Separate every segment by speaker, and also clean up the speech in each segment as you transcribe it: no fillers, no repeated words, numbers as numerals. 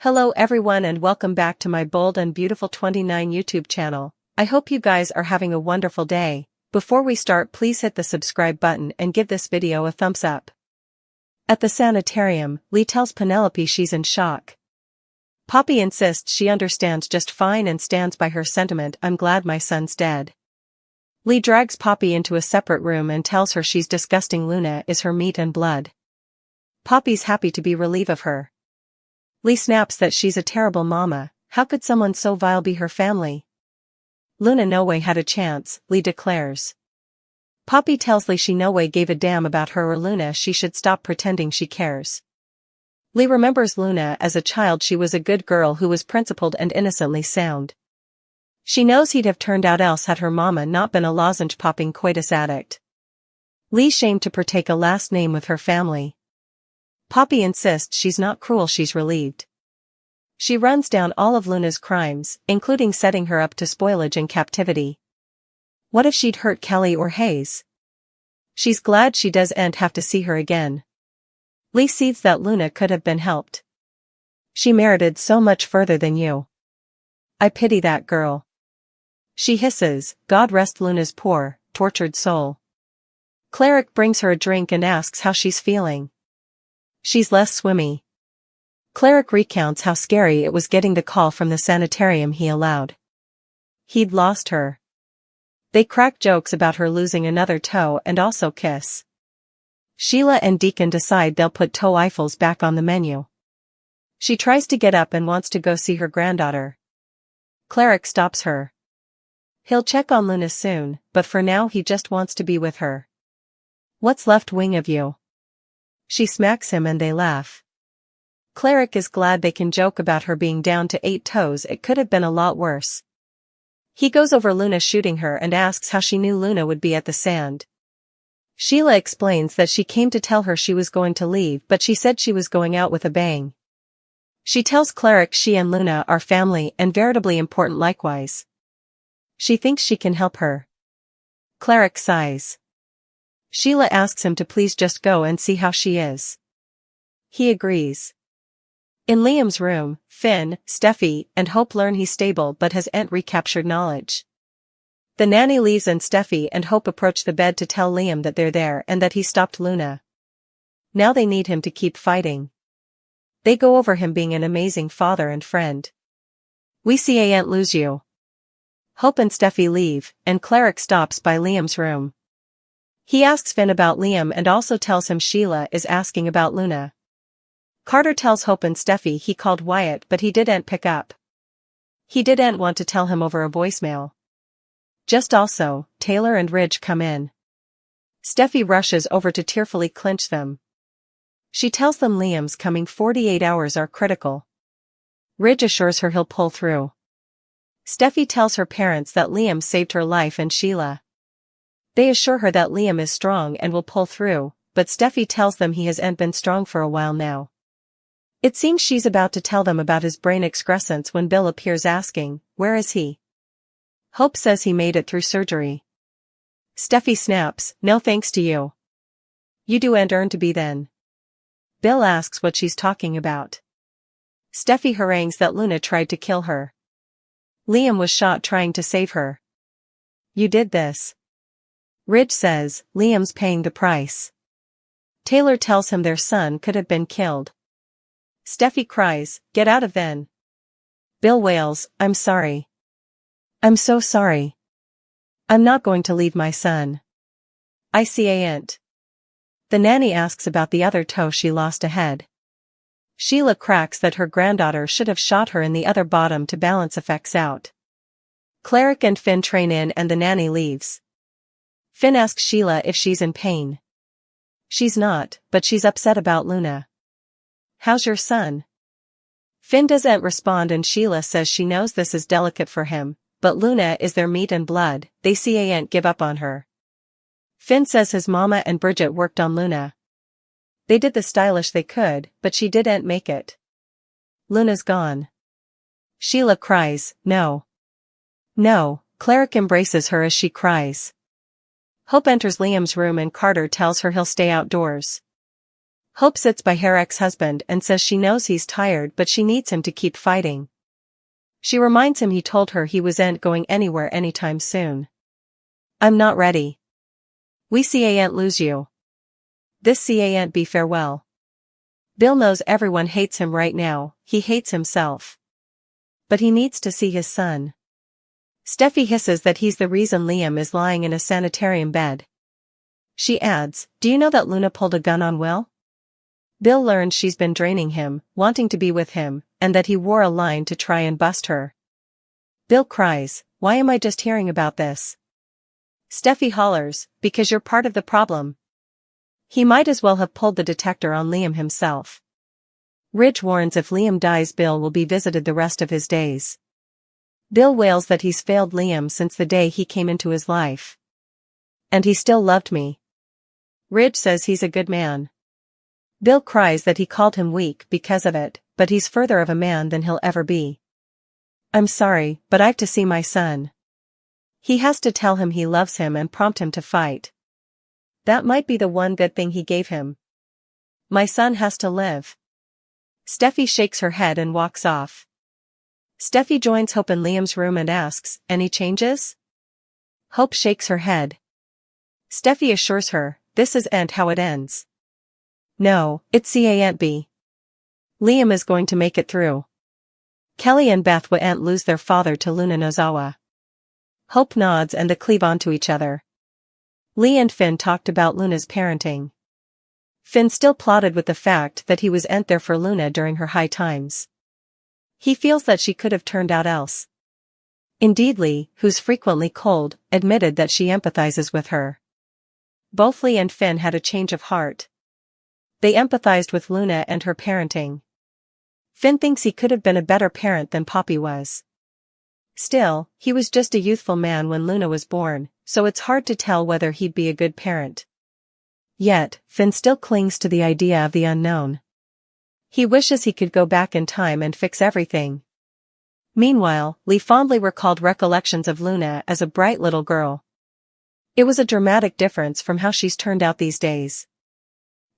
Speaker 1: Hello everyone and welcome back to my Bold and Beautiful 29 YouTube channel. I hope you guys are having a wonderful day. Before we start, please hit the subscribe button and give this video a thumbs up. At the sanitarium, Lee tells Penelope she's in shock. Poppy insists she understands just fine and stands by her sentiment, "I'm glad my son's dead." Lee drags Poppy into a separate room and tells her she's disgusting. Luna is her meat and blood. Poppy's happy to be relieved of her. Lee snaps that she's a terrible mama. How could someone so vile be her family? Luna no way had a chance, Lee declares. Poppy tells Lee she no way gave a damn about her or Luna. She should stop pretending she cares. Lee remembers Luna as a child. She was a good girl who was principled and innocently sound. She knows he'd have turned out else had her mama not been a lozenge-popping coitus addict. Lee's shamed to partake a last name with her family. Poppy insists she's not cruel. She's relieved. She runs down all of Luna's crimes, including setting her up to spoilage in captivity. What if she'd hurt Kelly or Hayes? She's glad she doesn't have to see her again. Lee sees that Luna could have been helped. She merited so much further than you. I pity that girl. She hisses, God rest Luna's poor, tortured soul. Cleric brings her a drink and asks how she's feeling. She's less swimmy. Cleric recounts how scary it was getting the call from the sanitarium he allowed. He'd lost her. They crack jokes about her losing another toe and also kiss. Sheila and Deacon decide they'll put toe Eiffels back on the menu. She tries to get up and wants to go see her granddaughter. Cleric stops her. He'll check on Luna soon, but for now he just wants to be with her. What's left wing of you? She smacks him and they laugh. Cleric is glad they can joke about her being down to 8 toes. It could have been a lot worse. He goes over Luna shooting her and asks how she knew Luna would be at the sand. Sheila explains that she came to tell her she was going to leave, but she said she was going out with a bang. She tells Cleric she and Luna are family and veritably important likewise. She thinks she can help her. Cleric sighs. Sheila asks him to please just go and see how she is. He agrees. In Liam's room, Finn, Steffy, and Hope learn he's stable but hasn't recaptured knowledge. The nanny leaves and Steffy and Hope approach the bed to tell Liam that they're there and that he stopped Luna. Now they need him to keep fighting. They go over him being an amazing father and friend. We see Aunt lose you. Hope and Steffy leave, and Cleric stops by Liam's room. He asks Finn about Liam and also tells him Sheila is asking about Luna. Carter tells Hope and Steffy he called Wyatt but he didn't pick up. He didn't want to tell him over a voicemail. Just also, Taylor and Ridge come in. Steffy rushes over to tearfully clinch them. She tells them Liam's coming 48 hours are critical. Ridge assures her he'll pull through. Steffy tells her parents that Liam saved her life and Sheila. They assure her that Liam is strong and will pull through, but Steffy tells them he hasn't been strong for a while now. It seems she's about to tell them about his brain excrescence when Bill appears asking, where is he? Hope says he made it through surgery. Steffy snaps, no thanks to you. You do and earn to be then. Bill asks what she's talking about. Steffy harangues that Luna tried to kill her. Liam was shot trying to save her. You did this. Ridge says, Liam's paying the price. Taylor tells him their son could have been killed. Steffy cries, get out of then. Bill wails, I'm sorry. I'm so sorry. I'm not going to leave my son. I see ain't. The nanny asks about the other toe she lost ahead. Sheila cracks that her granddaughter should have shot her in the other bottom to balance effects out. Cleric and Finn train in and the nanny leaves. Finn asks Sheila if she's in pain. She's not, but she's upset about Luna. How's your son? Finn doesn't respond and Sheila says she knows this is delicate for him, but Luna is their meat and blood. They see Aunt give up on her. Finn says his mama and Bridget worked on Luna. They did the stylish they could, but she didn't make it. Luna's gone. Sheila cries, no. No, Cleric embraces her as she cries. Hope enters Liam's room and Carter tells her he'll stay outdoors. Hope sits by her ex-husband and says she knows he's tired but she needs him to keep fighting. She reminds him he told her he wasn't going anywhere anytime soon. I'm not ready. We can't lose you. This can't be farewell. Bill knows everyone hates him right now, he hates himself. But he needs to see his son. Steffy hisses that he's the reason Liam is lying in a sanitarium bed. She adds, do you know that Luna pulled a gun on Will? Bill learns she's been draining him, wanting to be with him, and that he wore a line to try and bust her. Bill cries, why am I just hearing about this? Steffy hollers, because you're part of the problem. He might as well have pulled the detector on Liam himself. Ridge warns if Liam dies Bill will be visited the rest of his days. Bill wails that he's failed Liam since the day he came into his life. And he still loved me. Ridge says he's a good man. Bill cries that he called him weak because of it, but he's further of a man than he'll ever be. I'm sorry, but I've to see my son. He has to tell him he loves him and prompt him to fight. That might be the one good thing he gave him. My son has to live. Steffy shakes her head and walks off. Steffy joins Hope in Liam's room and asks, any changes? Hope shakes her head. Steffy assures her, this isn't how it ends. No, it can't be. Liam is going to make it through. Kelly and Beth won't lose their father to Luna Nozawa. Hope nods and they cleave onto each other. Lee and Finn talked about Luna's parenting. Finn still plotted with the fact that he wasn't there for Luna during her high times. He feels that she could have turned out else. Indeed, Lee, who's frequently cold, admitted that she empathizes with her. Both Lee and Finn had a change of heart. They empathized with Luna and her parenting. Finn thinks he could have been a better parent than Poppy was. Still, he was just a youthful man when Luna was born, so it's hard to tell whether he'd be a good parent. Yet, Finn still clings to the idea of the unknown. He wishes he could go back in time and fix everything. Meanwhile, Lee fondly recalled recollections of Luna as a bright little girl. It was a dramatic difference from how she's turned out these days.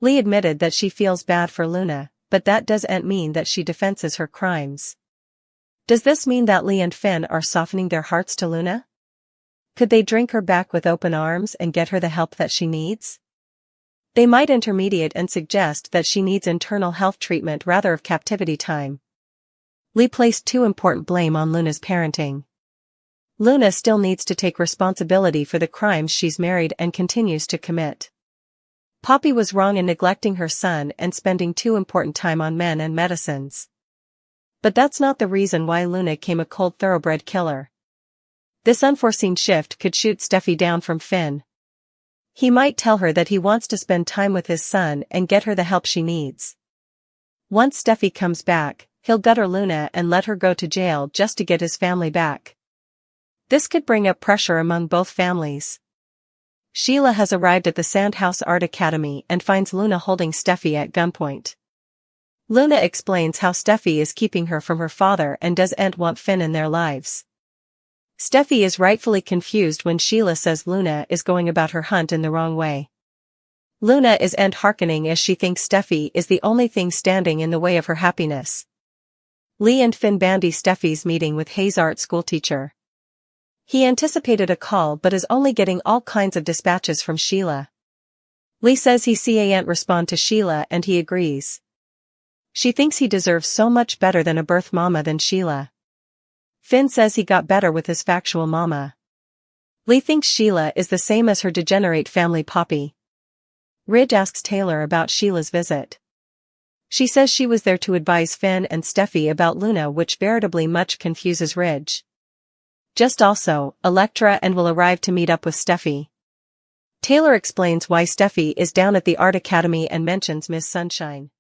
Speaker 1: Lee admitted that she feels bad for Luna, but that doesn't mean that she defenses her crimes. Does this mean that Lee and Finn are softening their hearts to Luna? Could they drink her back with open arms and get her the help that she needs? They might intermediate and suggest that she needs internal health treatment rather of captivity time. Lee placed too important blame on Luna's parenting. Luna still needs to take responsibility for the crimes she's married and continues to commit. Poppy was wrong in neglecting her son and spending too important time on men and medicines. But that's not the reason why Luna came a cold thoroughbred killer. This unforeseen shift could shoot Steffy down from Finn. He might tell her that he wants to spend time with his son and get her the help she needs. Once Steffy comes back, he'll gutter Luna and let her go to jail just to get his family back. This could bring up pressure among both families. Sheila has arrived at the Sandhouse Art Academy and finds Luna holding Steffy at gunpoint. Luna explains how Steffy is keeping her from her father and doesn't want Finn in their lives. Steffy is rightfully confused when Sheila says Luna is going about her hunt in the wrong way. Luna isn't hearkening as she thinks Steffy is the only thing standing in the way of her happiness. Lee and Finn bandy Steffy's meeting with Hayes' art school teacher. He anticipated a call but is only getting all kinds of dispatches from Sheila. Lee says he can't respond to Sheila and he agrees. She thinks he deserves so much better than a birth mama than Sheila. Finn says he got better with his factual mama. Lee thinks Sheila is the same as her degenerate family Poppy. Ridge asks Taylor about Sheila's visit. She says she was there to advise Finn and Steffy about Luna, which veritably much confuses Ridge. Just also, Electra and will arrive to meet up with Steffy. Taylor explains why Steffy is down at the Art Academy and mentions Miss Sunshine.